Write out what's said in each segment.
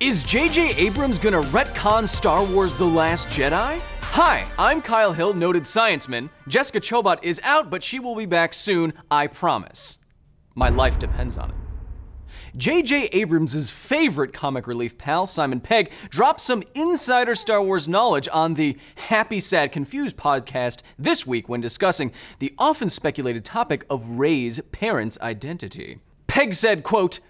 Is JJ Abrams gonna retcon Star Wars The Last Jedi? Hi, I'm Kyle Hill, noted scienceman. Jessica Chobot is out, but she will be back soon, I promise. My life depends on it. JJ Abrams' favorite comic relief pal, Simon Pegg, dropped some insider Star Wars knowledge on the Happy, Sad, Confused podcast this week when discussing the often speculated topic of Reys Parents' identity. Pegg said, quote,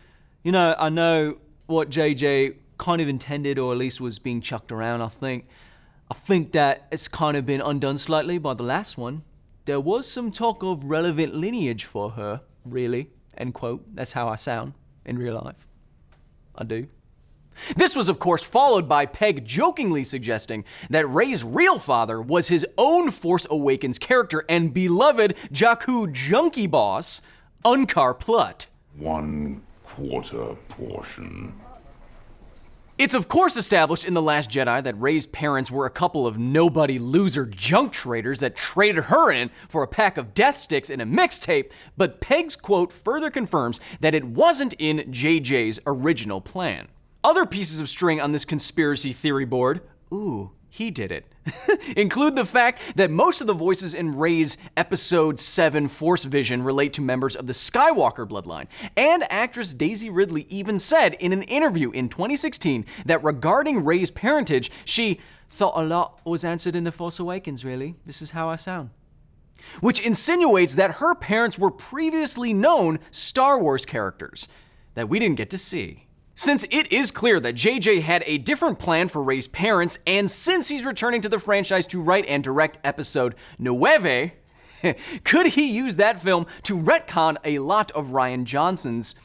I know what JJ kind of intended, or at least was being chucked around, I think that it's kind of been undone slightly by the last one. There was some talk of relevant lineage for her, really, end quote. That's how I sound in real life. I do. This was, of course, followed by Pegg jokingly suggesting that Rey's real father was his own Force Awakens character and beloved Jakku junkie boss, Unkar Plutt. 1/4 portion. It's of course established in The Last Jedi that Rey's parents were a couple of nobody loser junk traders that traded her in for a pack of death sticks and a mixtape, but Pegg's quote further confirms that it wasn't in JJ's original plan. Other pieces of string on this conspiracy theory board, ooh, he did it, include the fact that most of the voices in Rey's Episode 7 Force Vision relate to members of the Skywalker bloodline, and actress Daisy Ridley even said in an interview in 2016 that regarding Rey's parentage, she thought a lot was answered in The Force Awakens, really. This is how I sound. Which insinuates that her parents were previously known Star Wars characters that we didn't get to see. Since it is clear that JJ had a different plan for Rey's parents, and since he's returning to the franchise to write and direct episode 9, could he use that film to retcon a lot of Rian Johnson's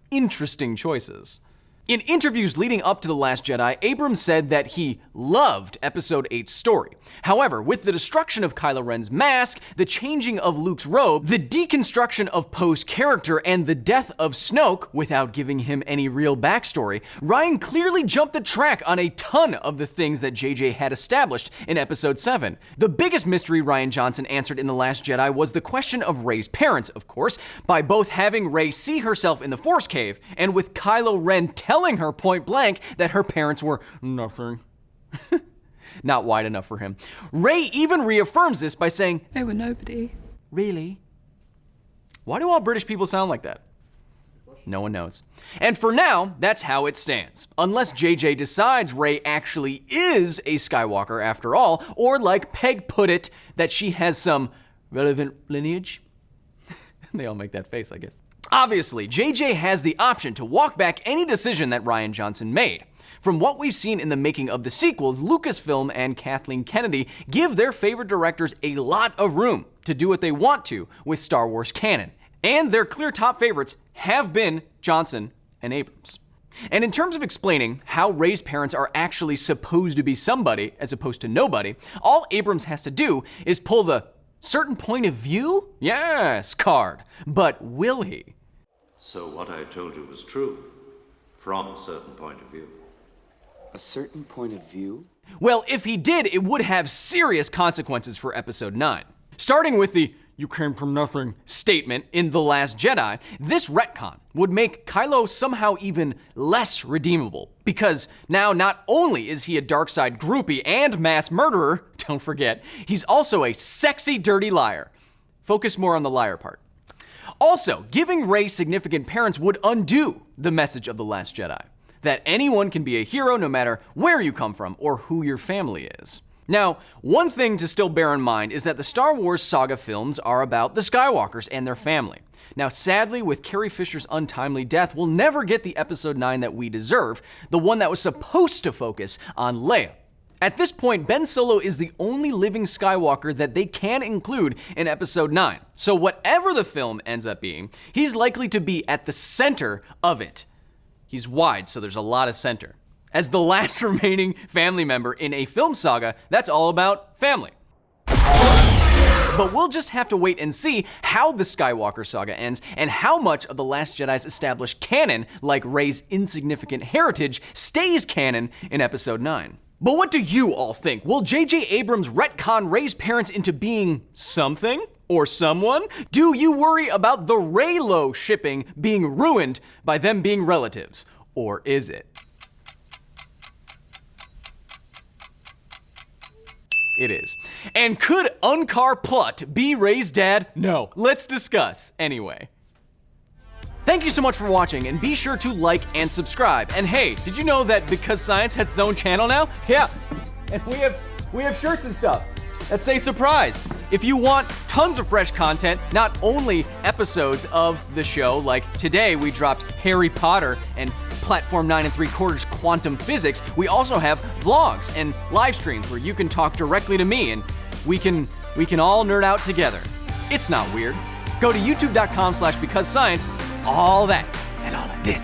interesting choices? In interviews leading up to The Last Jedi, Abrams said that he loved Episode 8's story. However, with the destruction of Kylo Ren's mask, the changing of Luke's robe, the deconstruction of Poe's character, and the death of Snoke, without giving him any real backstory, Rian clearly jumped the track on a ton of the things that JJ had established in Episode 7. The biggest mystery Rian Johnson answered in The Last Jedi was the question of Rey's parents, of course, by both having Rey see herself in the Force Cave, and with Kylo Ren telling her point blank that her parents were nothing. Not wide enough for him. Rey even reaffirms this by saying, they were nobody. Really? Why do all British people sound like that? No one knows. And for now, that's how it stands. Unless JJ decides Rey actually is a Skywalker after all, or like Pegg put it, that she has some relevant lineage. They all make that face, I guess. Obviously, JJ has the option to walk back any decision that Rian Johnson made. From what we've seen in the making of the sequels, Lucasfilm and Kathleen Kennedy give their favorite directors a lot of room to do what they want to with Star Wars canon. And their clear top favorites have been Johnson and Abrams. And in terms of explaining how Rey's parents are actually supposed to be somebody as opposed to nobody, all Abrams has to do is pull the certain point of view? Yes, card. But will he? So what I told you was true, from a certain point of view. A certain point of view? Well, if he did, it would have serious consequences for Episode 9. Starting with the "you came from nothing" statement in The Last Jedi, this retcon would make Kylo somehow even less redeemable, because now not only is he a dark side groupie and mass murderer, don't forget, he's also a sexy dirty liar. Focus more on the liar part. Also, giving Rey significant parents would undo the message of The Last Jedi, that anyone can be a hero no matter where you come from or who your family is. Now, one thing to still bear in mind is that the Star Wars saga films are about the Skywalkers and their family. Now, sadly, with Carrie Fisher's untimely death, we'll never get the Episode 9 that we deserve, the one that was supposed to focus on Leia. At this point, Ben Solo is the only living Skywalker that they can include in Episode 9. So whatever the film ends up being, he's likely to be at the center of it. He's wide, so there's a lot of center. As the last remaining family member in a film saga, that's all about family. But we'll just have to wait and see how the Skywalker saga ends and how much of The Last Jedi's established canon, like Rey's insignificant heritage, stays canon in Episode 9. But what do you all think? Will JJ Abrams retcon Rey's parents into being something? Or someone? Do you worry about the Reylo shipping being ruined by them being relatives? Or is it? it is. And could Unkar Plutt be Rey's dad? No. Let's discuss anyway. Thank you so much for watching, and be sure to like and subscribe. And hey, did you know that Because Science has its own channel now? Yeah, and we have shirts and stuff that say surprise. If you want tons of fresh content, not only episodes of the show, like today we dropped Harry Potter and Platform 9 3/4 Quantum Physics, we also have vlogs and live streams where you can talk directly to me and we can all nerd out together. It's not weird. Go to youtube.com/becausescience, all that and all of this.